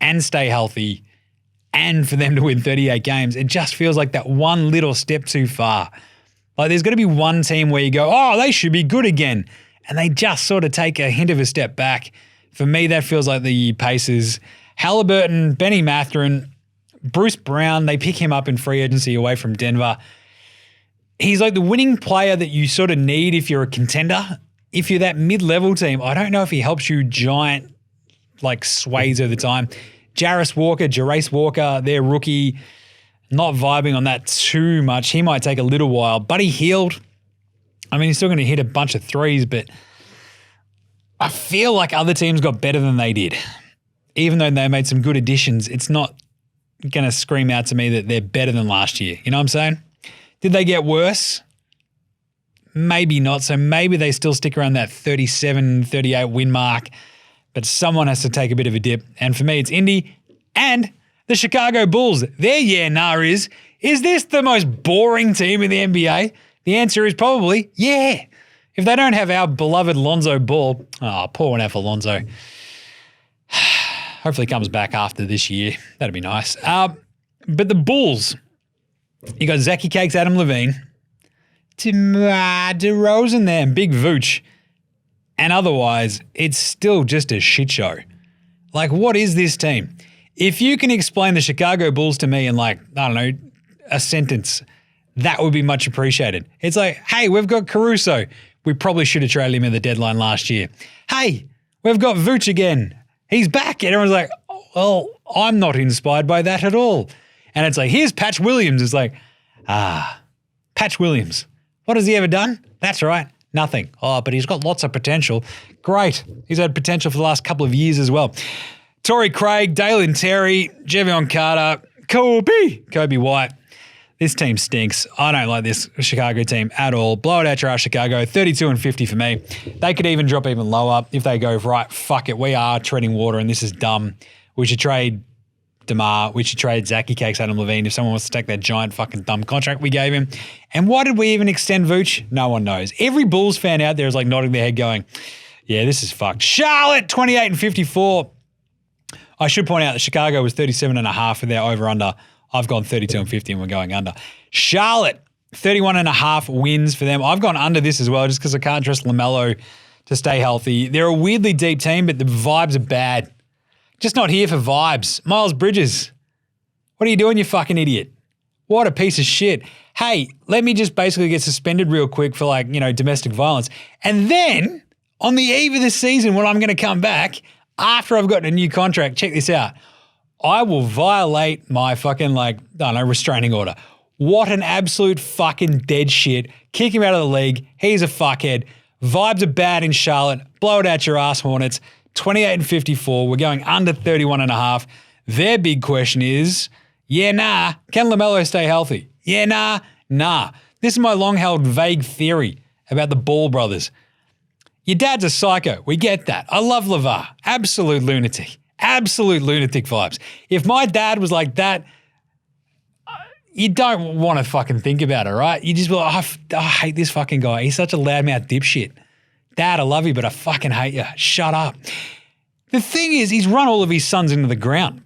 and stay healthy and for them to win 38 games? It just feels like that one little step too far. Like there's got to be one team where you go, oh, they should be good again. And they just sort of take a hint of a step back. For me, that feels like the Pacers. Halliburton, Benny Mathurin, Bruce Brown, they pick him up in free agency away from Denver. He's like the winning player that you sort of need if you're a contender. If you're that mid-level team, I don't know if he helps you giant like sways over the time. Jarace Walker, their rookie, not vibing on that too much. He might take a little while. Buddy Hield, I mean, he's still going to hit a bunch of threes, but I feel like other teams got better than they did. Even though they made some good additions, it's not going to scream out to me that they're better than last year. You know what I'm saying? Did they get worse? Maybe not. So maybe they still stick around that 37, 38 win mark, but someone has to take a bit of a dip. And for me, it's Indy and the Chicago Bulls. Their yeah nah is this the most boring team in the NBA? The answer is probably yeah. If they don't have our beloved Lonzo Ball, poor one out for Lonzo. Hopefully comes back after this year. That'd be nice. But the Bulls, you got Zachy Cakes, Adam Levine, DeRozan there, and Big Vooch. And otherwise, it's still just a shit show. Like, what is this team? If you can explain the Chicago Bulls to me in like, I don't know, a sentence, that would be much appreciated. It's like, hey, we've got Caruso. We probably should have traded him at the deadline last year. Hey, we've got Vooch again. He's back. And everyone's like, well, I'm not inspired by that at all. And it's like, here's Patch Williams. It's like, Patch Williams. What has he ever done? That's right. Nothing. Oh, but he's got lots of potential. Great. He's had potential for the last couple of years as well. Torrey Craig, Dalen Terry, Javion Carter, Kobe White. This team stinks. I don't like this Chicago team at all. Blow it out your ass, Chicago. 32-50 for me. They could even drop even lower if they go, right, fuck it, we are treading water and this is dumb. We should trade DeMar. We should trade Zachy Cakes, Adam Levine if someone wants to take that giant fucking dumb contract we gave him. And why did we even extend Vooch? No one knows. Every Bulls fan out there is like nodding their head going, yeah, this is fucked. Charlotte, 28-54. I should point out that Chicago was 37.5 for their over-under. I've gone 32-50 and we're going under. Charlotte, 31.5 wins for them. I've gone under this as well just because I can't trust LaMelo to stay healthy. They're a weirdly deep team, but the vibes are bad. Just not here for vibes. Miles Bridges, what are you doing, you fucking idiot? What a piece of shit. Hey, let me just basically get suspended real quick for domestic violence. And then on the eve of the season when I'm going to come back, after I've gotten a new contract, check this out. I will violate my fucking restraining order. What an absolute fucking dead shit. Kick him out of the league. He's a fuckhead. Vibes are bad in Charlotte. Blow it out your ass, Hornets. 28 and 54. We're going under 31 and a half. Their big question is, can LaMelo stay healthy? Nah. This is my long-held vague theory about the Ball brothers. Your dad's a psycho. We get that. I love LeVar. Absolute lunatic. Absolute lunatic vibes. If my dad was like that, you don't want to fucking think about it, right? You just be like, I hate this fucking guy. He's such a loudmouth dipshit. Dad, I love you, but I fucking hate you. Shut up. The thing is, he's run all of his sons into the ground.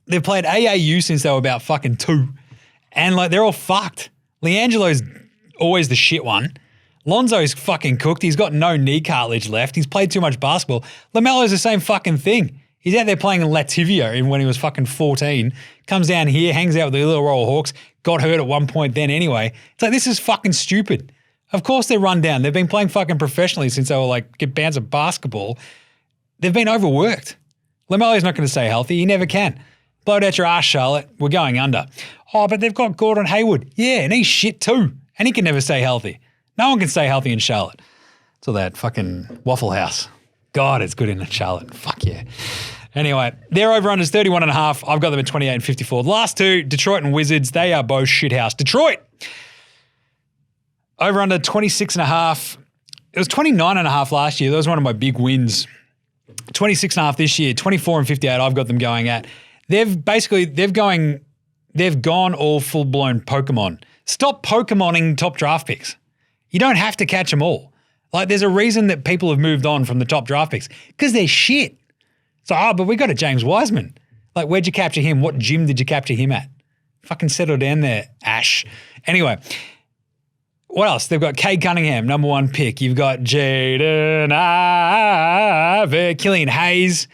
They've played AAU since they were about fucking 2. And like, they're all fucked. LiAngelo's always the shit one. Lonzo's fucking cooked. He's got no knee cartilage left. He's played too much basketball. LaMelo's the same fucking thing. He's out there playing in Latvia when he was fucking 14. Comes down here, hangs out with the little Royal Hawks. Got hurt at one point then anyway. It's like, this is fucking stupid. Of course they're run down. They've been playing fucking professionally since they were like get bands of basketball. They've been overworked. LaMelo's not going to stay healthy. He never can. Blow it out your ass, Charlotte. We're going under. Oh, but they've got Gordon Hayward. Yeah, and he's shit too. And he can never stay healthy. No one can stay healthy in Charlotte. It's all that fucking Waffle House. God, it's good in Charlotte. Fuck yeah. Anyway, their over-under is 31 and a half. I've got them at 28 and 54. The last two, Detroit and Wizards, they are both shithouse. Detroit, over-under 26 and a half. It was 29 and a half last year. That was one of my big wins. 26 and a half this year. 24 and 58 I've got them going at. They've gone all full-blown Pokemon. Stop Pokemoning top draft picks. You don't have to catch them all. Like, there's a reason that people have moved on from the top draft picks because they're shit. So, but we got a James Wiseman. Like, where'd you capture him? What gym did you capture him at? Fucking settle down there, Ash. Anyway, what else? They've got Cade Cunningham, number 1 pick. You've got Jaden Ivey, Killian Hayes.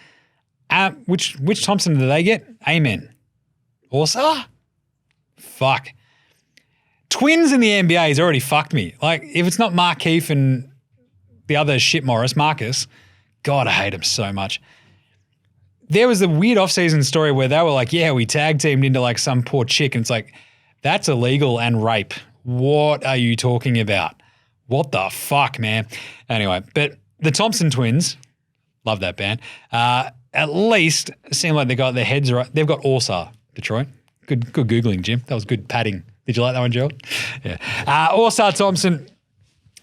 Which Thompson do they get? Amen. Orsa? Fuck. Twins in the NBA has already fucked me. Like, if it's not Markeith and the other shit Marcus, God, I hate him so much. There was a weird off-season story where they were like, yeah, we tag teamed into like some poor chick. And it's like, that's illegal and rape. What are you talking about? What the fuck, man? Anyway, but the Thompson twins, love that band, at least seem like they got their heads right. They've got Orsa, Detroit. Good Googling, Jim. That was good padding. Did you like that one, Joe? Yeah. Orsa Thompson.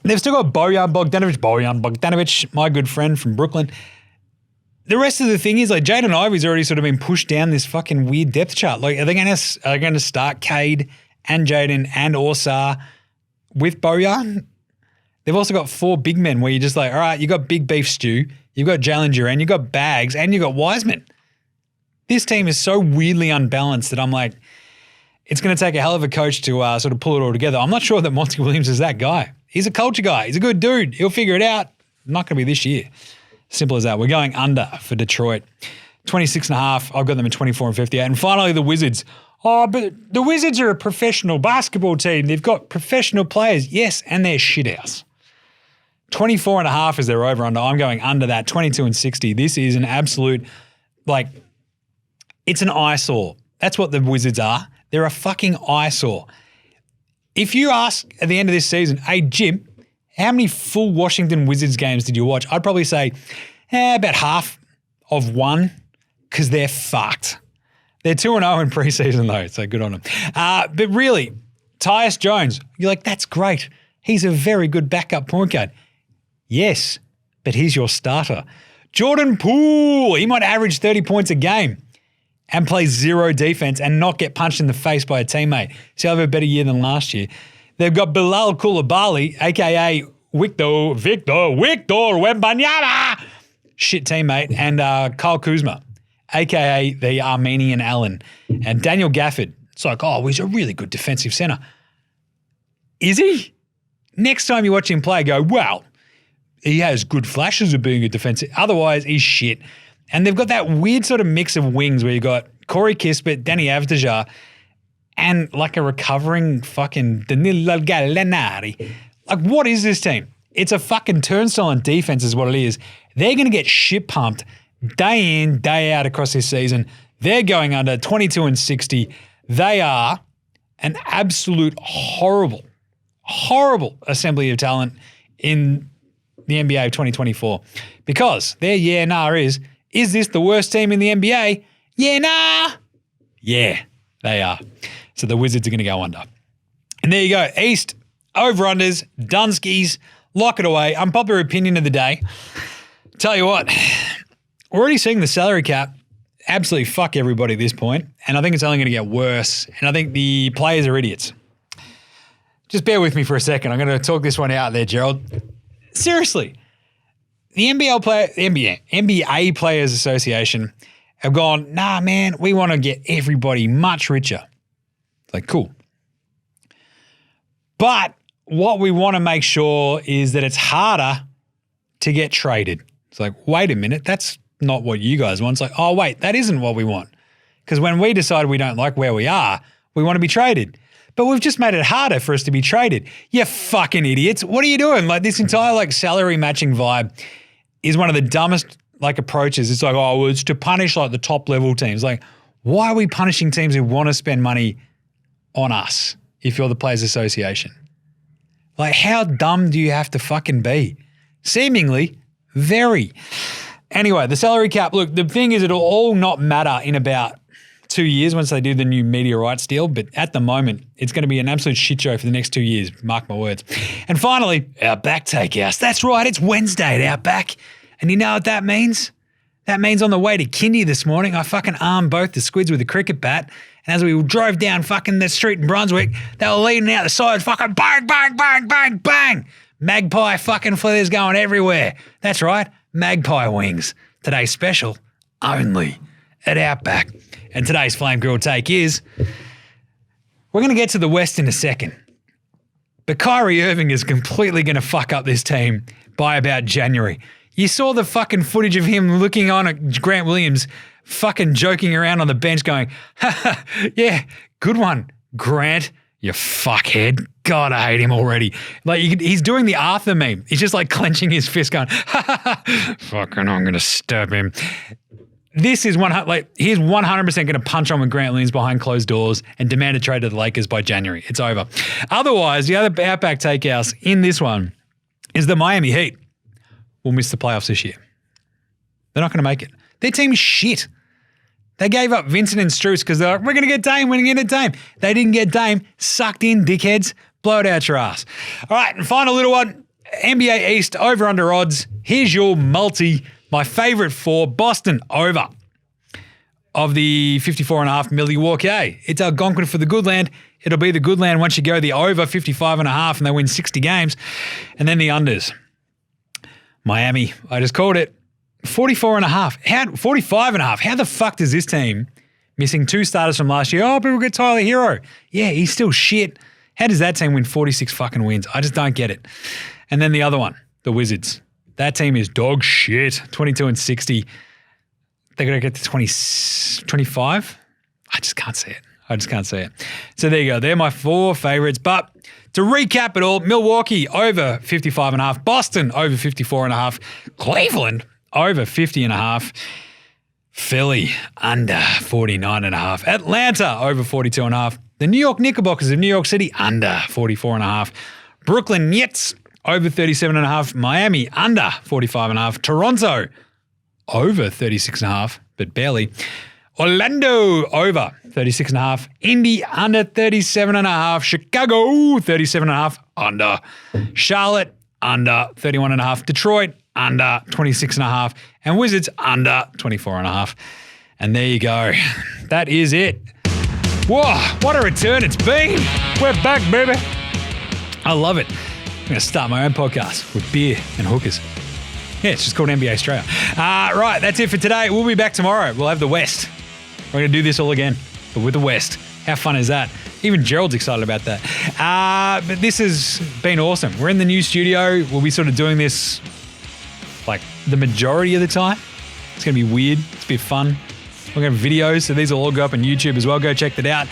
They've still got Bojan Bogdanovic, my good friend from Brooklyn. The rest of the thing is like Jaden Ivey's already sort of been pushed down this fucking weird depth chart. Like, are they going to start Cade and Jaden and Orsa with Bojan? They've also got 4 big men where you're just like, all right, you got Big Beef Stew, you've got Jalen Duren, you've got Bags, and you've got Wiseman. This team is so weirdly unbalanced that I'm like, it's going to take a hell of a coach to sort of pull it all together. I'm not sure that Monty Williams is that guy. He's a culture guy. He's a good dude. He'll figure it out. Not going to be this year. Simple as that. We're going under for Detroit. 26 and a half. I've got them at 24 and 58. And finally, the Wizards. Oh, but the Wizards are a professional basketball team. They've got professional players. Yes, and they're shithouse. 24 and a half is their over-under. I'm going under that. 22 and 60. This is an absolute, like, it's an eyesore. That's what the Wizards are. They're a fucking eyesore. If you ask at the end of this season, hey, Jim, how many full Washington Wizards games did you watch? I'd probably say about half of one because they're fucked. They're 2-0 in preseason though, so good on them. But really, Tyus Jones, you're like, that's great. He's a very good backup point guard. Yes, but he's your starter. Jordan Poole, he might average 30 points a game and play 0 defense and not get punched in the face by a teammate. So he'll have a better year than last year. They've got Bilal Coulibaly, a.k.a. Victor Wembanyama, shit teammate, and Kyle Kuzma, a.k.a. the Armenian Allen, and Daniel Gafford. It's like, oh, he's a really good defensive center. Is he? Next time you watch him play, go, wow, he has good flashes of being a defensive. Otherwise, he's shit. And they've got that weird sort of mix of wings where you got Corey Kispert, Danny Avdija, and like a recovering fucking Danilo Gallinari. Like, what is this team? It's a fucking turnstile on defense is what it is. They're going to get shit pumped day in, day out across this season. They're going under 22 and 60. They are an absolute horrible assembly of talent in the NBA of 2024. Because their yeah, nah is this the worst team in the NBA? Yeah, nah. Yeah, they are. So the Wizards are going to go under. And there you go. East, over-unders, Dunskies, lock it away. Unpopular opinion of the day. Tell you what, we're already seeing the salary cap absolutely fuck everybody at this point, and I think it's only going to get worse, and I think the players are idiots. Just bear with me for a second. I'm going to talk this one out there, Gerald. Seriously, the NBA Players Association have gone, nah, man, we want to get everybody much richer. It's like, cool. But what we want to make sure is that it's harder to get traded. It's like, wait a minute, that's not what you guys want. It's like, oh, wait, that isn't what we want. Because when we decide we don't like where we are, we want to be traded. But we've just made it harder for us to be traded. You fucking idiots. What are you doing? Like this entire like salary matching vibe is one of the dumbest like approaches. It's like, oh, well, it's to punish like the top level teams. Like, why are we punishing teams who want to spend money on us if you're the Players Association? Like, how dumb do you have to fucking be? Seemingly very. Anyway, the salary cap, look, the thing is it'll all not matter in about 2 years once they do the new media rights deal, but at the moment, it's going to be an absolute shit show for the next 2 years, mark my words. And finally, OUTBACK Takehouse. That's right, it's Wednesday at OUTBACK. And you know what that means? That means on the way to Kindy this morning, I fucking armed both the squids with a cricket bat, and as we drove down fucking the street in Brunswick, they were leaning out the side, fucking bang, bang, bang, bang, bang. Magpie fucking flares going everywhere. That's right, magpie wings. Today's special, only at OUTBACK. And today's Flame Grill take is, we're going to get to the West in a second, but Kyrie Irving is completely going to fuck up this team by about January. You saw the fucking footage of him looking on at Grant Williams fucking joking around on the bench going, yeah, good one, Grant, you fuckhead. God, I hate him already. Like, he's doing the Arthur meme. He's just like clenching his fist going, fucking, I'm going to stab him. This is he's 100% going to punch on with Grant Williams behind closed doors and demand a trade to the Lakers by January. It's over. Otherwise, the other OUTBACK Takehouse in this one is the Miami Heat will miss the playoffs this year. They're not going to make it. Their team is shit. They gave up Vincent and Strus because they're like, we're going to get Dame, we're going to get Dame. They didn't get Dame. Sucked in, dickheads. Blow it out your ass. All right, and final little one, NBA East over under odds. Here's your multi. My favorite four, Boston over of the 54.5 Milwaukee. It's Algonquin for the good land. It'll be the good land once you go the over 55.5 and they win 60 games. And then the unders. Miami, I just called it. 44.5. 45.5. How the fuck does this team, missing two starters from last year, oh, people get Tyler Hero. Yeah, he's still shit. How does that team win 46 fucking wins? I just don't get it. And then the other one, the Wizards. That team is dog shit. 22 and 60. They're going to get to 25. I just can't see it. So there you go. They're my four favorites. But to recap it all, Milwaukee over 55.5. Boston over 54.5. Cleveland over 50.5. Philly under 49.5. Atlanta over 42.5. The New York Knickerbockers of New York City under 44.5. Brooklyn Nets over 37.5. Miami under 45.5. Toronto over 36.5, but barely. Orlando over 36.5. Indy under 37.5. Chicago 37.5 under. Charlotte under 31.5. Detroit under 26.5. And Wizards under 24.5. And there you go. That is it. Whoa, what a return it's been. We're back, baby. I love it. I'm going to start my own podcast with beer and hookers. Yeah, it's just called NBA STRAYA. Right, that's it for today. We'll be back tomorrow. We'll have the West. We're going to do this all again, but with the West. How fun is that? Even Gerald's excited about that. But this has been awesome. We're in the new studio. We'll be sort of doing this like the majority of the time. It's going to be weird. It's a bit fun. We're going to have videos, so these will all go up on YouTube as well. Go check that out.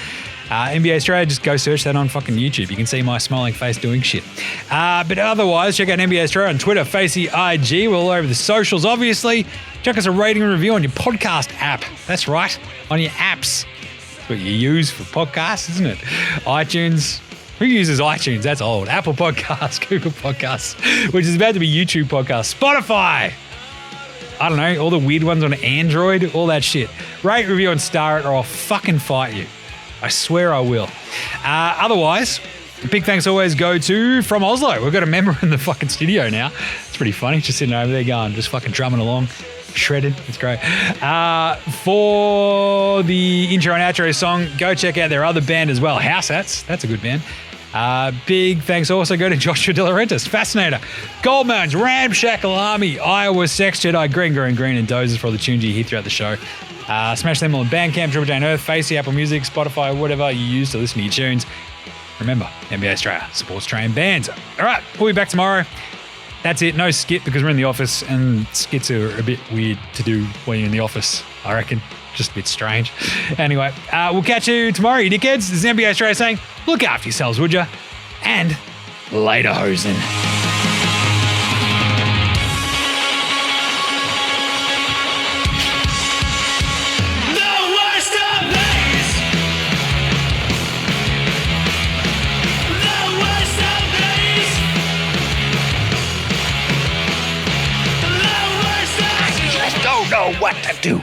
NBA STRAYA, just go search that on fucking YouTube. You can see my smiling face doing shit. But otherwise, check out NBA STRAYA on Twitter, Facey, IG. We're all over the socials, obviously. Check us a rating and review on your podcast app. That's right, on your apps. That's what you use for podcasts, isn't it? iTunes, Who uses iTunes? That's old. Apple Podcasts, Google Podcasts, which is about to be YouTube Podcasts, Spotify. I don't know, all the weird ones on Android, all that shit. Rate, review, and star it, or I'll fucking fight you. I swear I will. Otherwise, big thanks always go to From Oslo. We've got a member in the fucking studio now. It's pretty funny, just sitting over there going, just fucking drumming along. Shredded. It's great. For the intro and outro song, go check out their other band as well, House Hats. That's a good band. Big thanks also go to Joshua De Laurentiis, Fascinator, Goldmounds, Ramshackle Army, Iowa, Sex Jedi, Green, and Dozers for all the tunes you hear throughout the show. Smash them on Bandcamp, Triple J and Earth, Facey, Apple Music, Spotify, whatever you use to listen to your tunes. Remember, NBA STRAYA supports Australian bands. All right, we'll be back tomorrow. That's it. No skit because we're in the office and skits are a bit weird to do when you're in the office, I reckon. Just a bit strange. Anyway, we'll catch you tomorrow, you dickheads. This is NBA STRAYA saying, look after yourselves, would ya? And later, hosen. Know what to do.